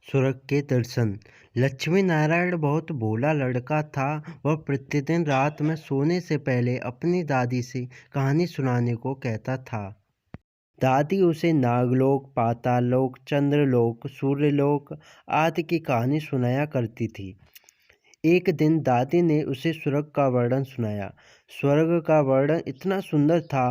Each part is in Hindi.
स्वर्ग के दर्शन। लक्ष्मी नारायण बहुत भोला लड़का था। वह प्रतिदिन रात में सोने से पहले अपनी दादी से कहानी सुनाने को कहता था। दादी उसे नागलोक, पाताललोक, चंद्रलोक, सूर्यलोक आदि की कहानी सुनाया करती थी। एक दिन दादी ने उसे स्वर्ग का वर्णन सुनाया। स्वर्ग का वर्णन इतना सुंदर था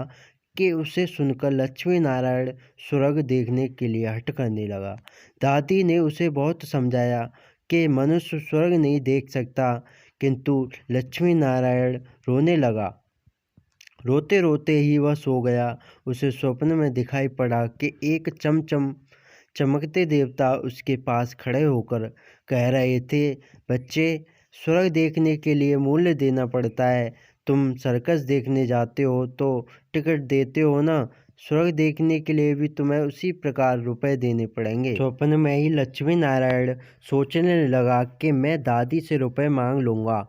कि उसे सुनकर लक्ष्मी नारायण स्वर्ग देखने के लिए हट करने लगा। दादी ने उसे बहुत समझाया कि मनुष्य स्वर्ग नहीं देख सकता, किंतु लक्ष्मी नारायण रोने लगा। रोते रोते ही वह सो गया। उसे स्वप्न में दिखाई पड़ा कि एक चमकते देवता उसके पास खड़े होकर कह रहे थे, बच्चे, स्वर्ग देखने के लिए मूल्य देना पड़ता है। तुम सर्कस देखने जाते हो तो टिकट देते हो ना, स्वर्ग देखने के लिए भी तुम्हें उसी प्रकार रुपए देने पड़ेंगे। स्वप्न में ही लक्ष्मी नारायण सोचने लगा कि मैं दादी से रुपए मांग लूँगा,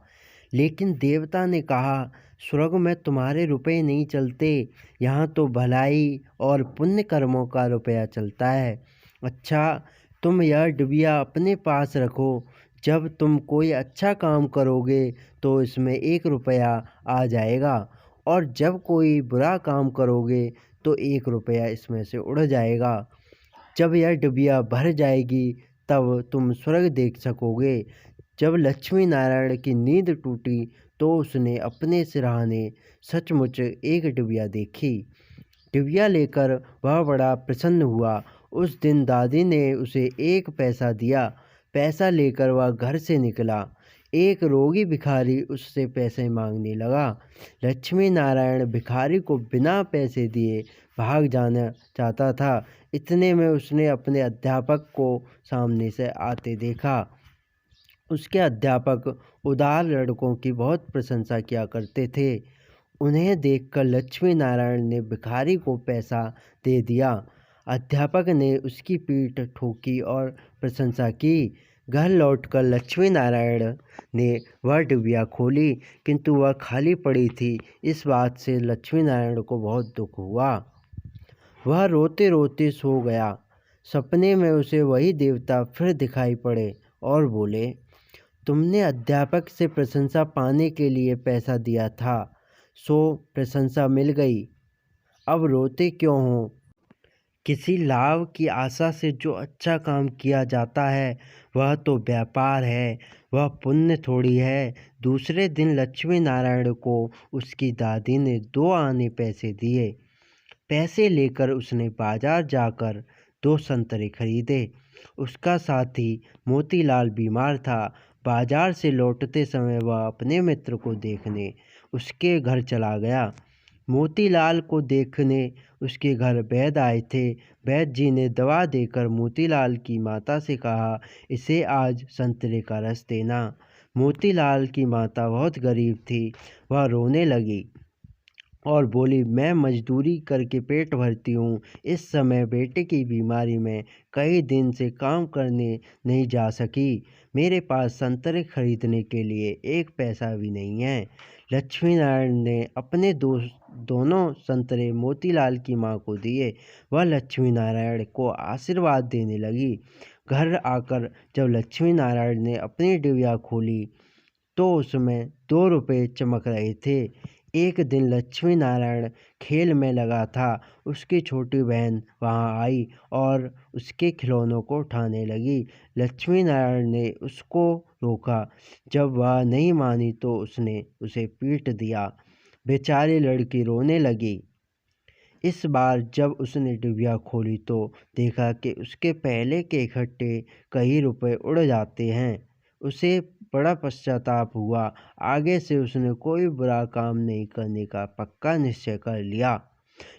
लेकिन देवता ने कहा, स्वर्ग में तुम्हारे रुपए नहीं चलते, यहाँ तो भलाई और पुण्य कर्मों का रुपया चलता है। अच्छा, तुम यह डिबिया अपने पास रखो। जब तुम कोई अच्छा काम करोगे तो इसमें 1 रुपया आ जाएगा, और जब कोई बुरा काम करोगे तो 1 रुपया इसमें से उड़ जाएगा। जब यह डिबिया भर जाएगी तब तुम स्वर्ग देख सकोगे। जब लक्ष्मी नारायण की नींद टूटी तो उसने अपने सिरहाने सचमुच एक डिबिया देखी। डिबिया लेकर वह बड़ा प्रसन्न हुआ। उस दिन दादी ने उसे 1 पैसा दिया। पैसा लेकर वह घर से निकला। एक रोगी भिखारी उससे पैसे मांगने लगा। लक्ष्मी नारायण भिखारी को बिना पैसे दिए भाग जाना चाहता था। इतने में उसने अपने अध्यापक को सामने से आते देखा। उसके अध्यापक उदार लड़कों की बहुत प्रशंसा किया करते थे। उन्हें देखकर लक्ष्मी नारायण ने भिखारी को पैसा दे दिया। अध्यापक ने उसकी पीठ ठोकी और प्रशंसा की। घर लौटकर लक्ष्मी नारायण ने वह डिबिया खोली, किंतु वह खाली पड़ी थी। इस बात से लक्ष्मी नारायण को बहुत दुख हुआ। वह रोते रोते सो गया। सपने में उसे वही देवता फिर दिखाई पड़े और बोले, तुमने अध्यापक से प्रशंसा पाने के लिए पैसा दिया था, सो प्रशंसा मिल गई। अब रोते क्यों हो? किसी लाभ की आशा से जो अच्छा काम किया जाता है वह तो व्यापार है, वह पुण्य थोड़ी है। दूसरे दिन लक्ष्मी नारायण को उसकी दादी ने 2 आने पैसे दिए। पैसे लेकर उसने बाजार जाकर 2 संतरे खरीदे। उसका साथी मोतीलाल बीमार था। बाजार से लौटते समय वह अपने मित्र को देखने उसके घर चला गया। मोतीलाल को देखने उसके घर वैद्य आए थे। वैद्य जी ने दवा देकर मोतीलाल की माता से कहा, इसे आज संतरे का रस देना। मोतीलाल की माता बहुत गरीब थी। वह रोने लगी और बोली, मैं मजदूरी करके पेट भरती हूँ। इस समय बेटे की बीमारी में कई दिन से काम करने नहीं जा सकी। मेरे पास संतरे खरीदने के लिए 1 पैसा भी नहीं है। लक्ष्मी नारायण ने अपने दोनों संतरे मोतीलाल की माँ को दिए। वह लक्ष्मी नारायण को आशीर्वाद देने लगी। घर आकर जब लक्ष्मी नारायण ने अपनी डिबिया खोली तो उसमें 2 रुपये चमक रहे थे। एक दिन लक्ष्मी नारायण खेल में लगा था। उसकी छोटी बहन वहां आई और उसके खिलौनों को उठाने लगी। लक्ष्मी नारायण ने उसको रोका। जब वह नहीं मानी तो उसने उसे पीट दिया। बेचारी लड़की रोने लगी। इस बार जब उसने डिबिया खोली तो देखा कि उसके पहले के इकट्ठे कई रुपए उड़ जाते हैं। उसे बड़ा पश्चाताप हुआ। आगे से उसने कोई बुरा काम नहीं करने का पक्का निश्चय कर लिया।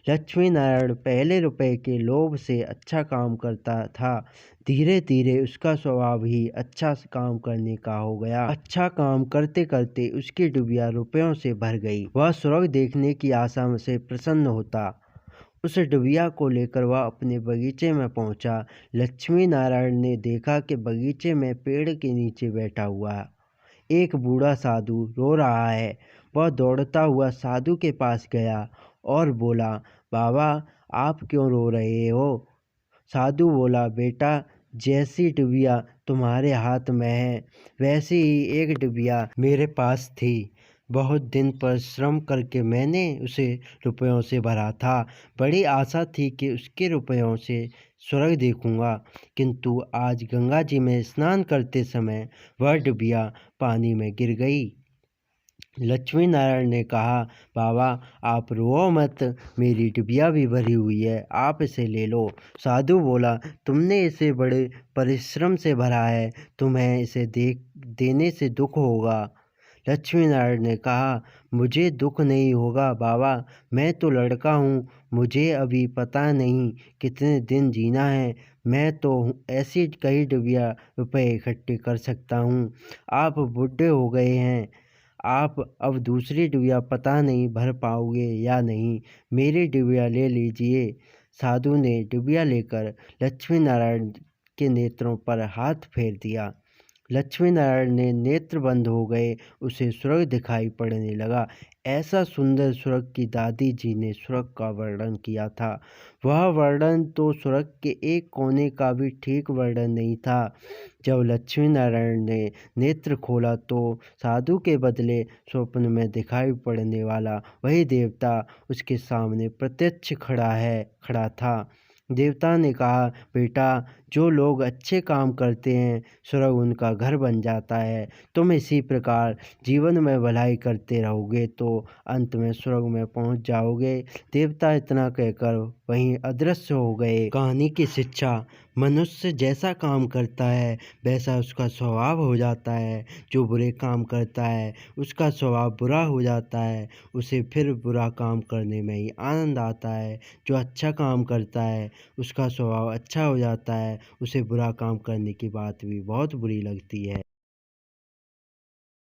लक्ष्मी नारायण पहले रुपए के लोभ से अच्छा काम करता था। धीरे धीरे उसका स्वभाव ही अच्छा काम करने का हो गया। अच्छा काम करते करते उसकी डिबिया रुपयों से भर गई। वह स्वर्ग देखने की आशा से प्रसन्न होता। उस डिबिया को लेकर वह अपने बगीचे में पहुंचा। लक्ष्मी नारायण ने देखा कि बगीचे में पेड़ के नीचे बैठा हुआ एक बूढ़ा साधु रो रहा है। वह दौड़ता हुआ साधु के पास गया और बोला, बाबा, आप क्यों रो रहे हो? साधु बोला, बेटा, जैसी डिबिया तुम्हारे हाथ में है वैसी ही एक डिबिया मेरे पास थी। बहुत दिन परिश्रम करके मैंने उसे रुपयों से भरा था। बड़ी आशा थी कि उसके रुपयों से स्वर्ग देखूंगा, किंतु आज गंगा जी में स्नान करते समय वह डिबिया पानी में गिर गई। लक्ष्मी नारायण ने कहा, बाबा आप रो मत, मेरी डिबिया भी भरी हुई है, आप इसे ले लो। साधु बोला, तुमने इसे बड़े परिश्रम से भरा है, तुम्हें इसे देने से दुख होगा। लक्ष्मी नारायण ने कहा, मुझे दुख नहीं होगा बाबा, मैं तो लड़का हूँ, मुझे अभी पता नहीं कितने दिन जीना है, मैं तो ऐसी कई डिबिया रुपए इकट्ठे कर सकता हूँ। आप बूढ़े हो गए हैं, आप अब दूसरी डिबिया पता नहीं भर पाओगे या नहीं, मेरी डिबिया ले लीजिए। साधु ने डिबिया लेकर लक्ष्मी नारायण के नेत्रों पर हाथ फेर दिया। लक्ष्मी नारायण ने नेत्र बंद हो गए, उसे स्वर्ग दिखाई पड़ने लगा। ऐसा सुंदर स्वर्ग की दादी जी ने स्वर्ग का वर्णन किया था। वह वर्णन तो स्वर्ग के एक कोने का भी ठीक वर्णन नहीं था। जब लक्ष्मी नारायण ने नेत्र खोला तो साधु के बदले स्वप्न में दिखाई पड़ने वाला वही देवता उसके सामने प्रत्यक्ष खड़ा था। देवता ने कहा, बेटा जो लोग अच्छे काम करते हैं स्वर्ग उनका घर बन जाता है। तुम इसी प्रकार जीवन में भलाई करते रहोगे तो अंत में स्वर्ग में पहुंच जाओगे। देवता इतना कहकर वहीं अदृश्य हो गए। कहानी की शिक्षा, मनुष्य जैसा काम करता है वैसा उसका स्वभाव हो जाता है। जो बुरे काम करता है उसका स्वभाव बुरा हो जाता है, उसे फिर बुरा काम करने में ही आनंद आता है। जो अच्छा काम करता है उसका स्वभाव अच्छा हो जाता है, उसे बुरा काम करने की बात भी बहुत बुरी लगती है।